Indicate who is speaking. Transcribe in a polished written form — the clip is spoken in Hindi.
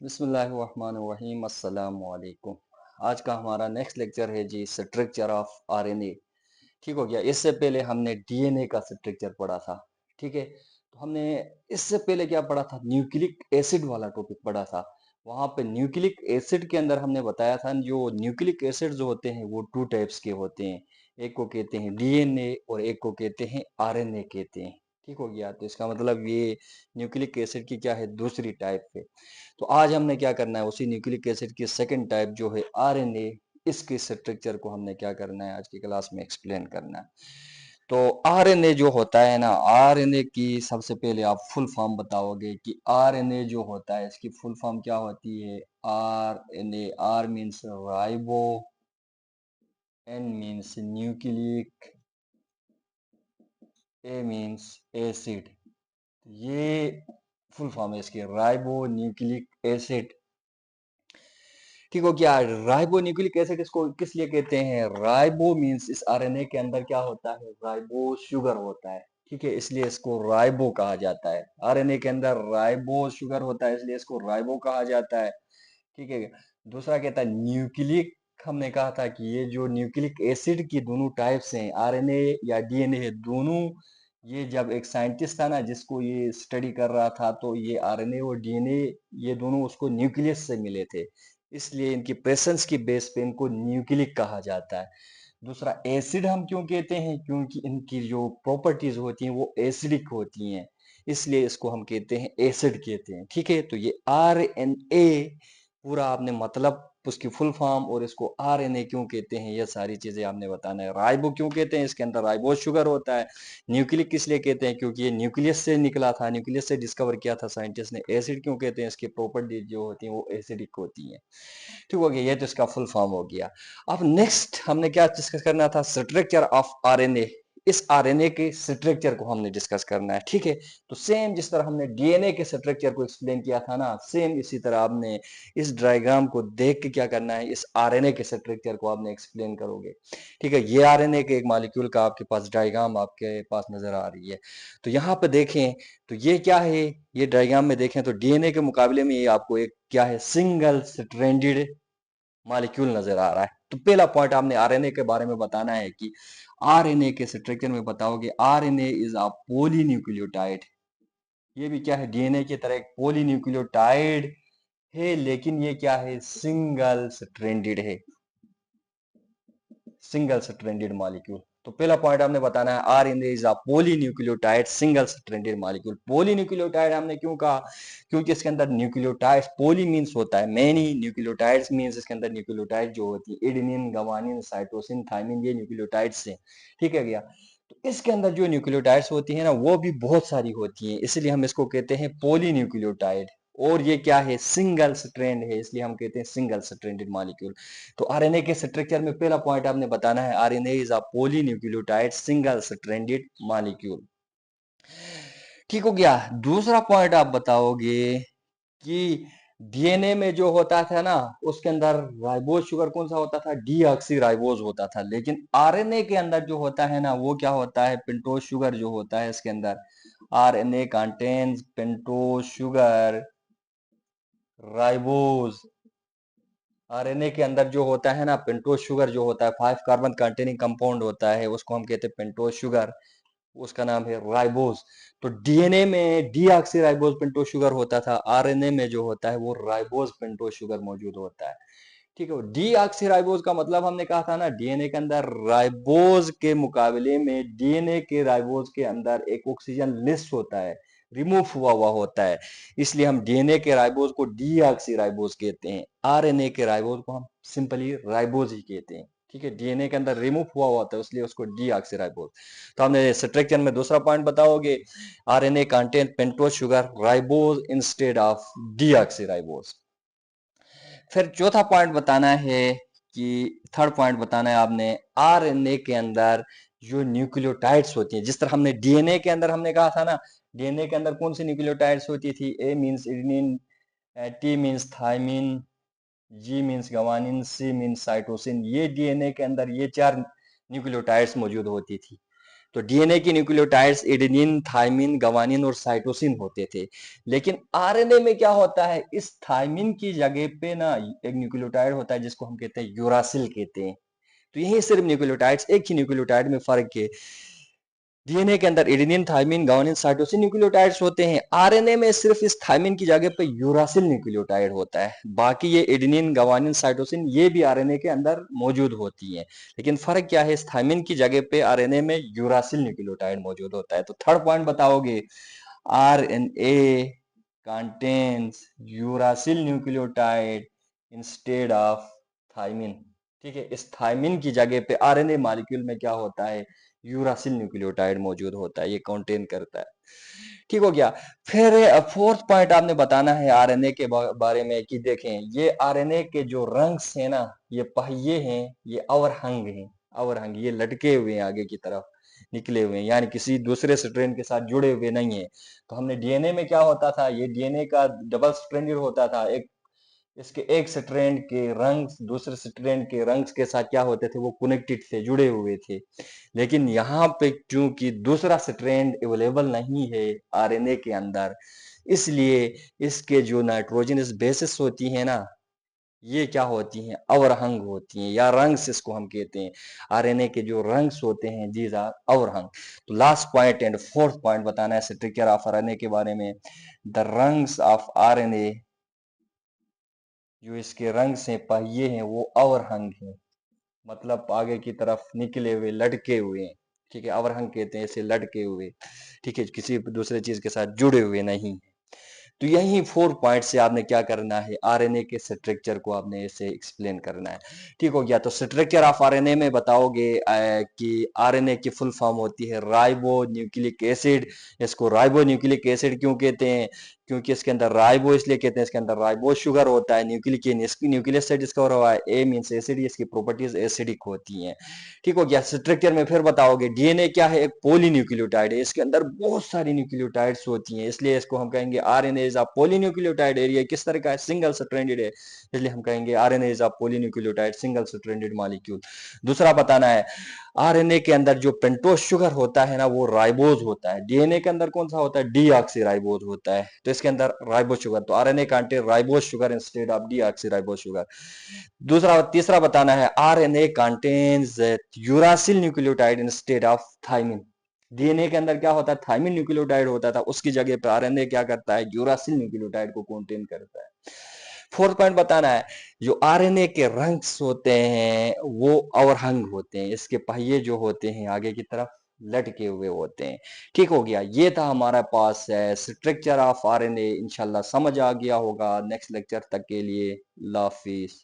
Speaker 1: बिस्मिल्लाहिर्रहमानिर्रहीम अस्सलाम वालेकुम। आज का हमारा नेक्स्ट लेक्चर है जी स्ट्रक्चर ऑफ आरएनए। ठीक हो गया। इससे पहले हमने डीएनए का स्ट्रक्चर पढ़ा था। ठीक है, तो हमने इससे पहले क्या पढ़ा था, न्यूक्लिक एसिड वाला टॉपिक पढ़ा था। वहां पे न्यूक्लिक एसिड के अंदर हमने बताया था जो न्यूक्लिक एसिड जो होते हैं वो टू टाइप्स के होते हैं। एक को कहते हैं डीएनए और एक को कहते हैं आरएनए कहते हैं। ठीक हो गया, तो इसका मतलब ये न्यूक्लिक एसिड की क्या है, दूसरी टाइप है। तो आज हमने क्या करना है, उसी न्यूक्लिक एसिड की सेकंड टाइप जो है आरएनए, इसके स्ट्रक्चर को हमने क्या करना है, आज की क्लास में एक्सप्लेन करना है। तो आरएनए जो होता है ना, आरएनए की सबसे पहले आप फुल फॉर्म बताओगे कि आरएनए जो होता है इसकी फुल फॉर्म क्या होती है। RNA, R means ribo, N means nucleic, A means acid. ये फुल फॉर्म है इसकी, राइबो न्यूक्लिक एसिड। ठीक हो क्या। राइबो न्यूक्लिक एसिड इसको किस लिए कहते हैं, राइबो मीन्स इस आरएनए के अंदर क्या होता है, राइबो शुगर होता है। ठीक है, इसलिए इसको राइबो कहा जाता है। आरएनए के अंदर राइबो शुगर होता है, इसलिए इसको राइबो कहा जाता है। ठीक है। दूसरा कहता है न्यूक्लिक, हमने कहा था कि ये जो न्यूक्लिक एसिड की दोनों टाइप्स हैं, आरएनए या डीएनए है दोनों, ये जब एक साइंटिस्ट था ना जिसको ये स्टडी कर रहा था, तो ये आरएनए और डीएनए ये दोनों उसको न्यूक्लियस से मिले थे, इसलिए इनकी प्रेजेंस की बेस पे इनको न्यूक्लिक कहा जाता है। दूसरा एसिड हम क्यों कहते हैं, क्योंकि इनकी जो प्रॉपर्टीज होती हैं वो एसिडिक होती हैं, इसलिए इसको हम कहते हैं एसिड कहते हैं। ठीक है, तो ये आर एन ए पूरा आपने मतलब उसकी फुल फॉर्म और इसको आरएनए क्यों कहते हैं, ये सारी चीजें आपने बताना है। राइबो क्यों कहते हैं, इसके अंदर राइबोज शुगर होता है। न्यूक्लिक किस लिए कहते हैं, क्योंकि ये न्यूक्लियस से निकला था, न्यूक्लियस से डिस्कवर किया था साइंटिस्ट ने। एसिड क्यों कहते हैं, इसकी प्रॉपर्टी जो होती है वो एसिडिक होती है। ठीक हो गया, ये तो इसका फुल फॉर्म हो गया। अब नेक्स्ट हमने क्या डिस्कस करना था, स्ट्रक्चर ऑफ आरएनए। इस आरएनए के स्ट्रक्चर को हमने डिस्कस करना है। ठीक है, तो सेम जिस तरह हमने डीएनए के स्ट्रक्चर को एक्सप्लेन किया था ना, सेम इसी तरह आपने इस डायग्राम को देख के क्या करना है, इस आरएनए के स्ट्रक्चर को आपने एक्सप्लेन करोगे। ठीक है, ये आरएनए के एक मॉलिक्यूल का आपके पास डायग्राम आपके पास नजर आ रही है। तो यहाँ पे देखें, तो ये क्या है, ये डायग्राम में देखें तो डीएनए के मुकाबले में ये आपको एक क्या है, सिंगल स्ट्रैंडेड मॉलिक्यूल नजर आ रहा है। तो पहला पॉइंट आपने आरएनए के बारे में बताना है कि आरएनए के स्ट्रक्चर में बताओगे आरएनए इज अ पॉलीन्यूक्लियोटाइड। ये भी क्या है, डीएनए की तरह एक पॉलीन्यूक्लियोटाइड है, लेकिन ये क्या है, सिंगल स्ट्रैंडेड है, सिंगल स्ट्रैंडेड मॉलिक्यूल। तो पहला पॉइंट हमने बताना है RNA is a polynucleotide single stranded molecule. Polynucleotide हमने क्यों कहा, क्योंकि इसके अंदर न्यूक्लियोटाइड्स, पॉली मींस होता है मेनी, न्यूक्लियोटाइड्स मींस इसके अंदर न्यूक्लियोटाइड जो होती है एडेनिन, गवानिन, साइटोसिन, थाइमिन, ये न्यूक्लियोटाइड्स हैं। ठीक है गया। तो इसके अंदर जो न्यूक्लियोटाइड्स होती है ना वो भी बहुत सारी होती हैं, इसलिए हम इसको कहते हैं पॉलीन्यूक्लियोटाइड। और ये क्या है, सिंगल स्ट्रैंड है, इसलिए हम कहते हैं सिंगल स्ट्रैंडेड मॉलिक्यूल। तो आरएनए के स्ट्रक्चर में पहला पॉइंट आपने बताना है, RNA is a polynucleotide single stranded molecule. ठीक हो गया। दूसरा पॉइंट आप बताओगे कि डीएनए में जो होता था ना उसके अंदर राइबोज शुगर कौन सा होता था, डीऑक्सी राइबोज होता था, लेकिन आरएनए के अंदर जो होता है ना वो क्या होता है, पेंटोज शुगर जो होता है इसके अंदर। RNA contains pentose sugar ribose. RNA के अंदर जो होता है ना पेंटोज शुगर जो होता है, 5 कार्बन कंटेनिंग कंपाउंड होता है, उसको हम कहते हैं पेंटोज शुगर, उसका नाम है राइबोज। तो डीएनए में डीऑक्सी राइबोज पेंटोज शुगर होता था, आरएनए में जो होता है वो राइबोज पेंटोज शुगर मौजूद होता है। ठीक है, डीऑक्सी राइबोज का मतलब हमने कहा था ना, डीएनए के अंदर राइबोज के मुकाबले में डीएनए के राइबोज के अंदर एक ऑक्सीजन लेस होता है, रिमूव हुआ हुआ होता है, इसलिए हम डीएनए के राइबोज को डीऑक्सी राइबोज कहते हैं, आरएनए के राइबोज को हम सिंपली राइबोज ही कहते हैं। ठीक है, डीएनए के अंदर रिमूव हुआ होता है इसलिए उसको डीऑक्सी राइबोज। तो हमने स्ट्रक्चर में दूसरा पॉइंट बताओगे, RNA contain pentose sugar ribose instead of deoxy ribose. फिर चौथा पॉइंट बताना है कि थर्ड पॉइंट बताना है आपने, आरएनए के अंदर जो न्यूक्लियोटाइड्स होती हैं, जिस तरह हमने डीएनए के अंदर हमने कहा था ना, डीएनए के अंदर कौन सी न्यूक्लियोटाइड्स होती थी, A means adenine, T means thymine, G means guanine, C means cytosine, ये डीएनए के अंदर ये चार न्यूक्लियोटाइड्स मौजूद होती थी। तो डीएनए की न्यूक्लियोटाइड्स एडेनिन, थाइमिन, गवानिन और साइटोसिन होते थे। लेकिन आरएनए में क्या होता है, इस थाइमिन की जगह पे ना एक न्यूक्लियोटाइड होता है जिसको हम कहते हैं यूरासिल कहते हैं। तो यही सिर्फ न्यूक्लियोटाइड्स, एक ही न्यूक्लियोटाइड में फर्क है। डीएनए के अंदर adenine, thymine, guanine, cytosine nucleotides होते हैं। आरएनए में सिर्फ इस थाइमिन की जगह पे यूरासिल न्यूक्लियोटाइड होता है। बाकी ये एडेनिन, गुआनिन, साइटोसिन ये भी आरएनए के अंदर मौजूद होती हैं। लेकिन फर्क क्या है, इस थाइमिन की जगह पे आरएनए में यूरासिल न्यूक्लियोटाइड मौजूद होता है। तो थर्ड पॉइंट बताओगे, RNA contains uracil nucleotide instead of thymine. ठीक है, इस थाइमिन की जगह पे आरएनए मॉलिक्यूल में क्या होता है, यूरासिल न्यूक्लियोटाइड मौजूद होता है, ये कंटेन करता है। ठीक हो गया। फिर फोर्थ पॉइंट आपने बताना है आरएनए के बारे में कि देखें, ये आरएनए के जो रंग्स हैं ना, ये पहिए हैं, ये अवरहंग हैं। अवरहंग ये लटके हुए हैं, आगे की तरफ निकले हुए हैं, यानी किसी दूसरे स्ट्रैंड के साथ जुड़े हुए नहीं है। तो हमने डीएनए में क्या होता था, ये डीएनए का डबल स्ट्रैंडेड होता था। एक इसके एक स्ट्रैंड के रंग दूसरे स्ट्रैंड के रंग के साथ क्या होते थे, वो कनेक्टेड थे, जुड़े हुए थे। लेकिन यहाँ पे चूंकि दूसरा स्ट्रैंड अवेलेबल नहीं है आरएनए के अंदर, इसलिए इसके जो नाइट्रोजनस बेसिस होती है ना, ये क्या होती हैं, अवरहंग होती हैं, या रंग्स इसको हम कहते हैं। आरएनए के जो रंग्स होते हैं, दीज आर अवरहंग। तो last point and fourth point बताना है स्ट्रक्चर ऑफ आरएनए के बारे में। द रंग्स ऑफ आरएनए, जो इसके रंग से पहिए हैं वो अवरहंग हैं, मतलब आगे की तरफ निकले हुए, लटके हुए हैं। ठीक है, अवरहंग कहते हैं इसे, लटके हुए। ठीक है, किसी दूसरे चीज के साथ जुड़े हुए नहीं। तो यही 4 पॉइंट से आपने क्या करना है, आरएनए के स्ट्रक्चर को आपने ऐसे एक्सप्लेन करना है। ठीक हो गया। तो स्ट्रक्चर ऑफ आरएनए में बताओगे कि आरएनए की फुल फॉर्म होती है राइबो न्यूक्लिक एसिड। इसको राइबो न्यूक्लिक एसिड क्यों कहते हैं, क्योंकि इसके अंदर राइबो इसलिए कहते हैं, इसके अंदर राइबो शुगर होता है। न्यूक्लिक इसकी न्यूक्लियस से डिस्कवर हुआ है, ए मींस एसिड, इसकी प्रॉपर्टीज एसिडिक होती हैं। ठीक हो गया। स्ट्रक्चर में फिर बताओगे, डीएनए क्या है, एक पॉलीन्यूक्लियोटाइड है, इसके अंदर बहुत सारी न्यूक्लियोटाइड्स होती हैं, इसलिए इसको हम कहेंगे RNA is a polynucleotide area. किस तरह का है, सिंगल स्ट्रैंडेड है, इसलिए हम कहेंगे RNA is a polynucleotide, single stranded molecule. दूसरा बताना है, आरएनए के अंदर जो पेंटोज शुगर होता है ना, वो राइबोज होता है। डीएनए के अंदर कौन सा होता है, डीऑक्सीराइबोज होता है, तो इसके अंदर राइबोज शुगर। तो RNA contain ribose sugar instead of deoxyribose sugar. तीसरा बताना है, RNA contains uracil nucleotide instead of thymine. DNA के अंदर क्या होता है, थाइमिन न्यूक्लियोटाइड होता था, उसकी जगह पे आरएनए क्या करता है, यूरासिल न्यूक्लियोटाइड को कंटेन करता है। फोर्थ पॉइंट बताना है, जो आरएनए के रंग्स होते हैं वो अवरहंग होते हैं, इसके पहिए जो होते हैं आगे की तरफ लटके हुए होते हैं। ठीक हो गया। ये था हमारे पास स्ट्रक्चर ऑफ आरएनए। इंशाल्लाह समझ आ गया होगा। नेक्स्ट लेक्चर तक के लिए अल्लाह हाफिज।